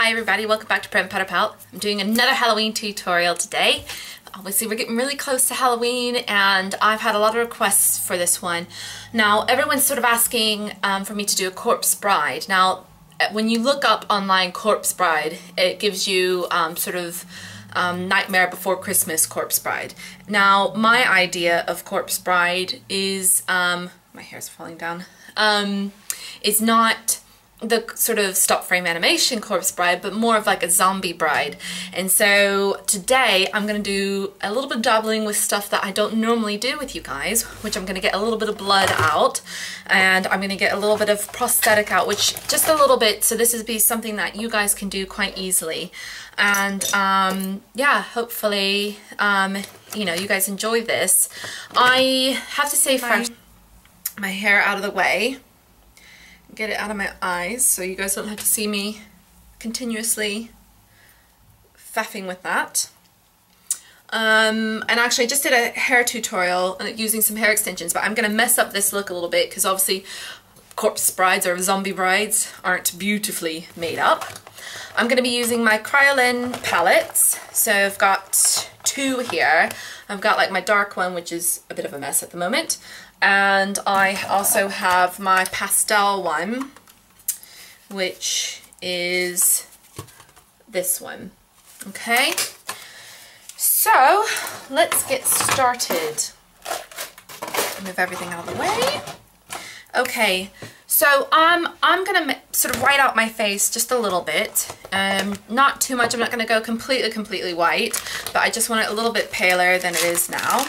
Hi everybody, welcome back to Pret and Potter Pal. I'm doing another Halloween tutorial today. Obviously we're getting really close to Halloween and I've had a lot of requests for this one. Now everyone's sort of asking for me to do a corpse bride. Now when you look up online corpse bride, it gives you Nightmare Before Christmas corpse bride. Now my idea of corpse bride is, my hair's falling down, is not the sort of stop frame animation corpse bride, but more of like a zombie bride. And so today I'm going to do a little bit of dabbling with stuff that I don't normally do with you guys, which I'm going to get a little bit of blood out and I'm going to get a little bit of prosthetic out, which just a little bit, so this is be something that you guys can do quite easily. And yeah, hopefully you know, you guys enjoy this. I have to say first, my hair out of the way, get it out of my eyes so you guys don't have to see me continuously faffing with that. And actually I just did a hair tutorial using some hair extensions, but I'm gonna mess up this look a little bit because obviously corpse brides or zombie brides aren't beautifully made up. I'm gonna be using my Kryolan palettes. So I've got two here. I've got like my dark one, which is a bit of a mess at the moment. And I also have my pastel one, which is this one. Okay, so let's get started. Move everything out of the way. Okay, so I'm gonna sort of white out my face just a little bit. Not too much. I'm not gonna go completely white, but I just want it a little bit paler than it is now.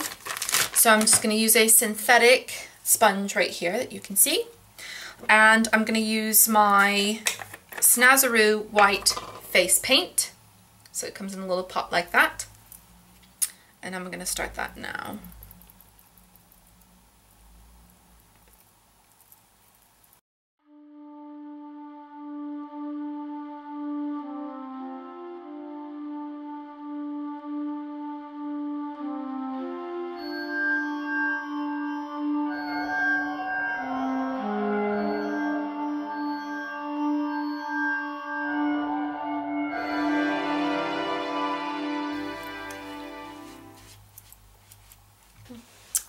So I'm just going to use a synthetic sponge right here that you can see. And I'm going to use my Snazaroo white face paint. So it comes in a little pot like that. And I'm going to start that now.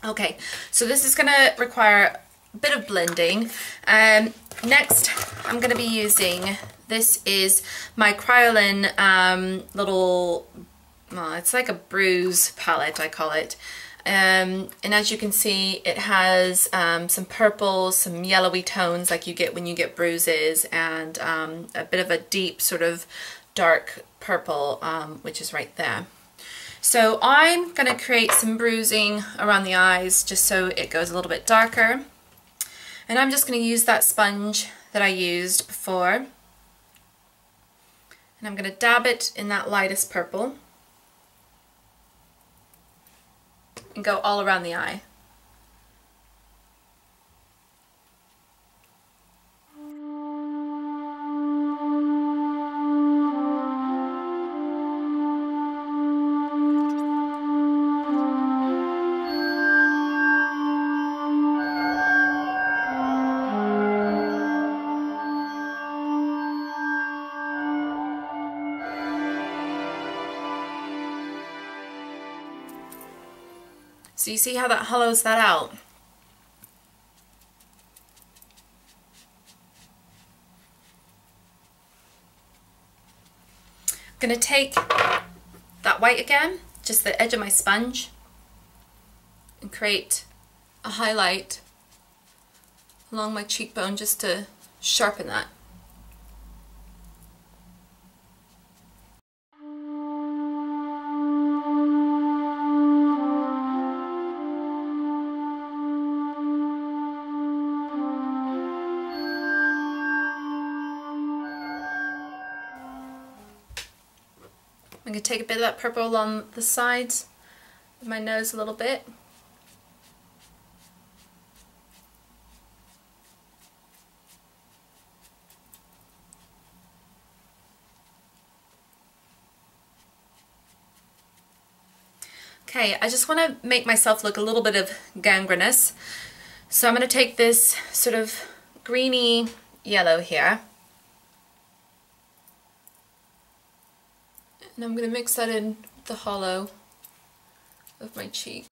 Okay, so this is going to require a bit of blending. Next, I'm going to be using, this is my Kryolan little, well, it's like a bruise palette, I call it. And as you can see, it has some purples, some yellowy tones like you get when you get bruises, and a bit of a deep sort of dark purple, which is right there. So I'm going to create some bruising around the eyes just so it goes a little bit darker. And I'm just going to use that sponge that I used before. And I'm going to dab it in that lightest purple. And go all around the eye. So you see how that hollows that out? I'm going to take that white again, just the edge of my sponge, and create a highlight along my cheekbone just to sharpen that. I'm going to take a bit of that purple along the sides of my nose a little bit. Okay, I just want to make myself look a little bit of gangrenous. So I'm going to take this sort of greeny yellow here. And I'm going to mix that in the hollow of my cheek.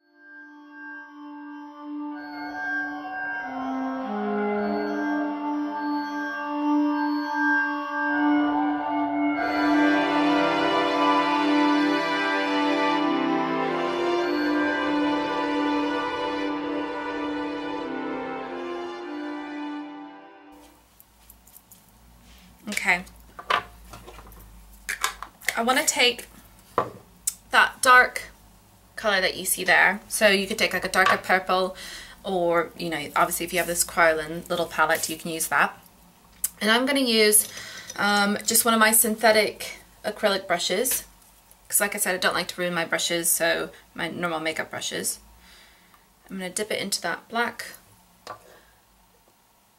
Okay, I want to take that dark color that you see there, so you could take like a darker purple, or you know, obviously if you have this Kryolan little palette you can use that. And I'm going to use just one of my synthetic acrylic brushes, because like I said, I don't like to ruin my brushes, so my normal makeup brushes. I'm going to dip it into that black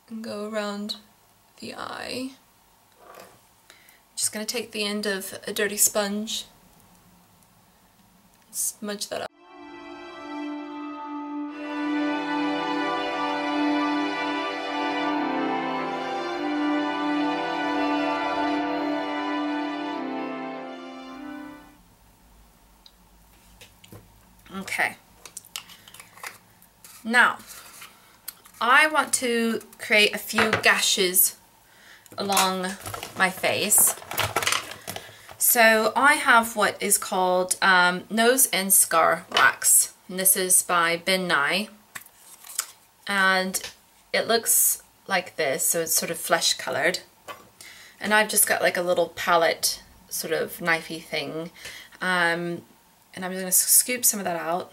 and go around the eye. Just going to take the end of a dirty sponge and smudge that up. Okay. Now, I want to create a few gashes along my face. So I have what is called Nose and Scar Wax. And this is by Ben Nye. And it looks like this, so it's sort of flesh colored. And I've just got like a little palette sort of knifey thing. And I'm going to scoop some of that out.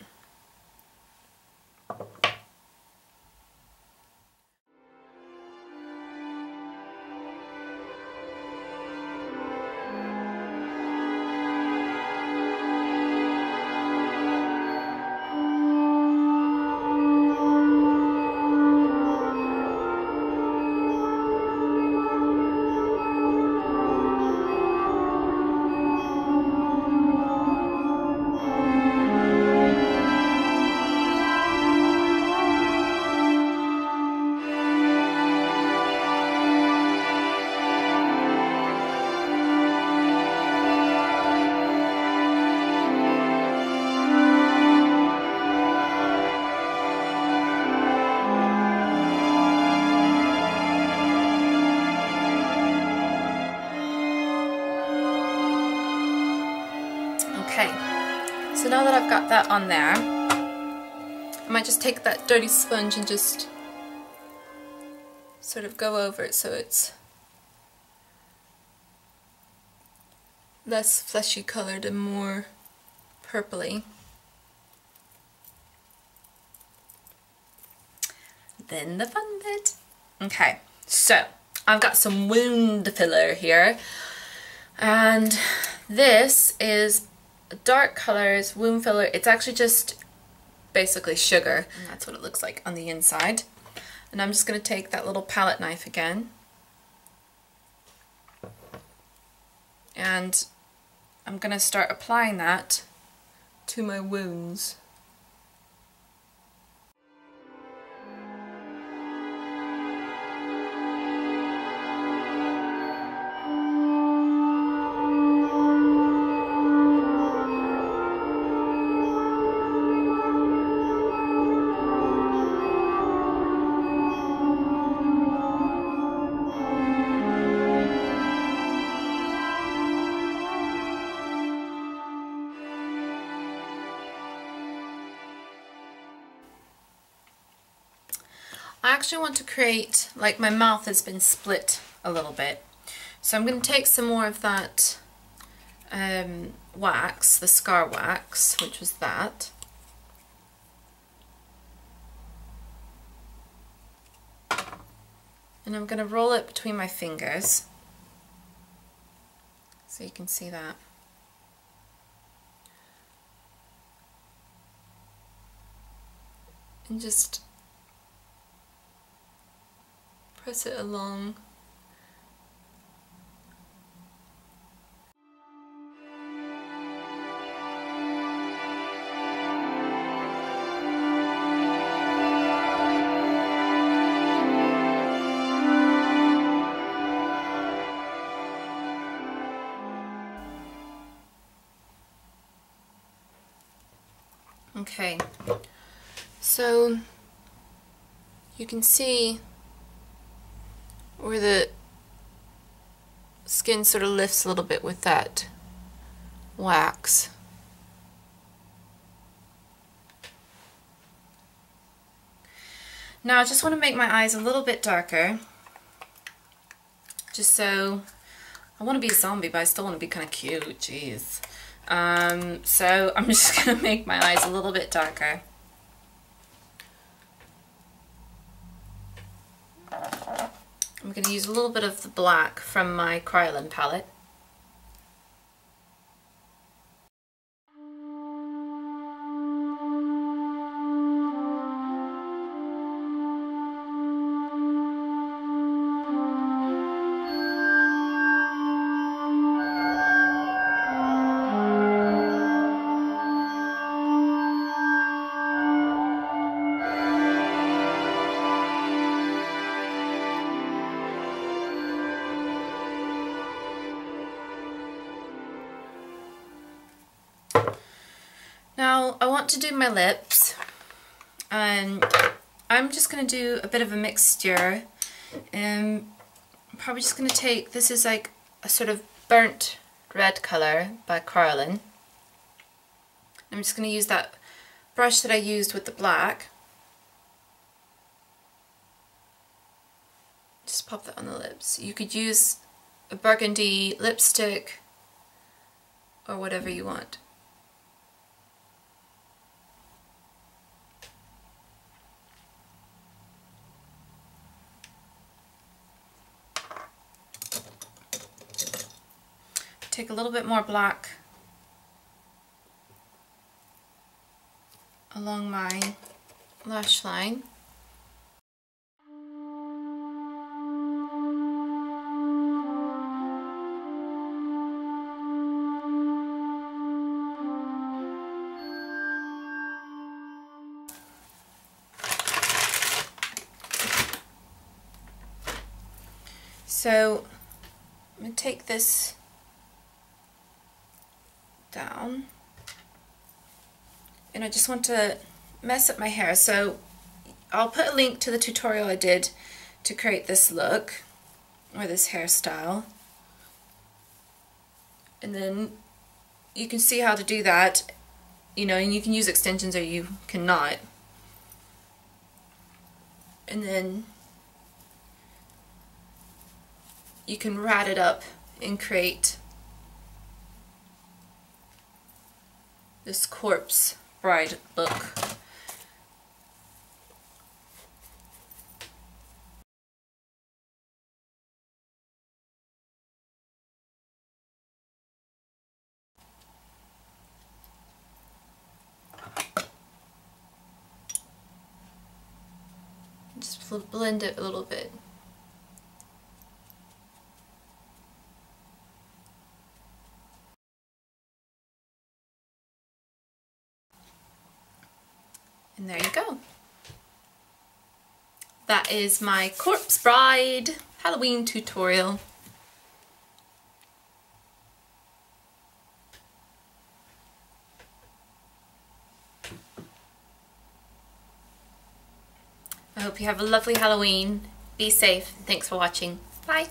Okay, so now that I've got that on there, I might just take that dirty sponge and just sort of go over it so it's less fleshy colored and more purpley. Then the fun bit. Okay, so I've got some wound filler here, and this is dark colors wound filler. It's actually just basically sugar, and that's what it looks like on the inside. And I'm just going to take that little palette knife again, and I'm going to start applying that to my wounds. I actually want to create, like my mouth has been split a little bit, so I'm going to take some more of that wax, the scar wax, which was that, and I'm going to roll it between my fingers so you can see that. And just press it along. Okay, so you can see where the skin sort of lifts a little bit with that wax. Now I just want to make my eyes a little bit darker, just so I want to be a zombie, but I still want to be kind of cute. Jeez. So I'm just going to make my eyes a little bit darker. I'm going to use a little bit of the black from my Kryolan palette. Now I want to do my lips, and I'm just going to do a bit of a mixture, and I'm probably just going to take, this is like a sort of burnt red colour by Kryolan. I'm just going to use that brush that I used with the black. Just pop that on the lips. You could use a burgundy lipstick or whatever you want. Take a little bit more black along my lash line. So I'm going to take this down, and I just want to mess up my hair, so I'll put a link to the tutorial I did to create this look or this hairstyle, and then you can see how to do that, you know, and you can use extensions or you cannot. And then you can rat it up and create this corpse bride look. Just blend it a little bit. And there you go. That is my Corpse Bride Halloween tutorial. I hope you have a lovely Halloween. Be safe. Thanks for watching. Bye.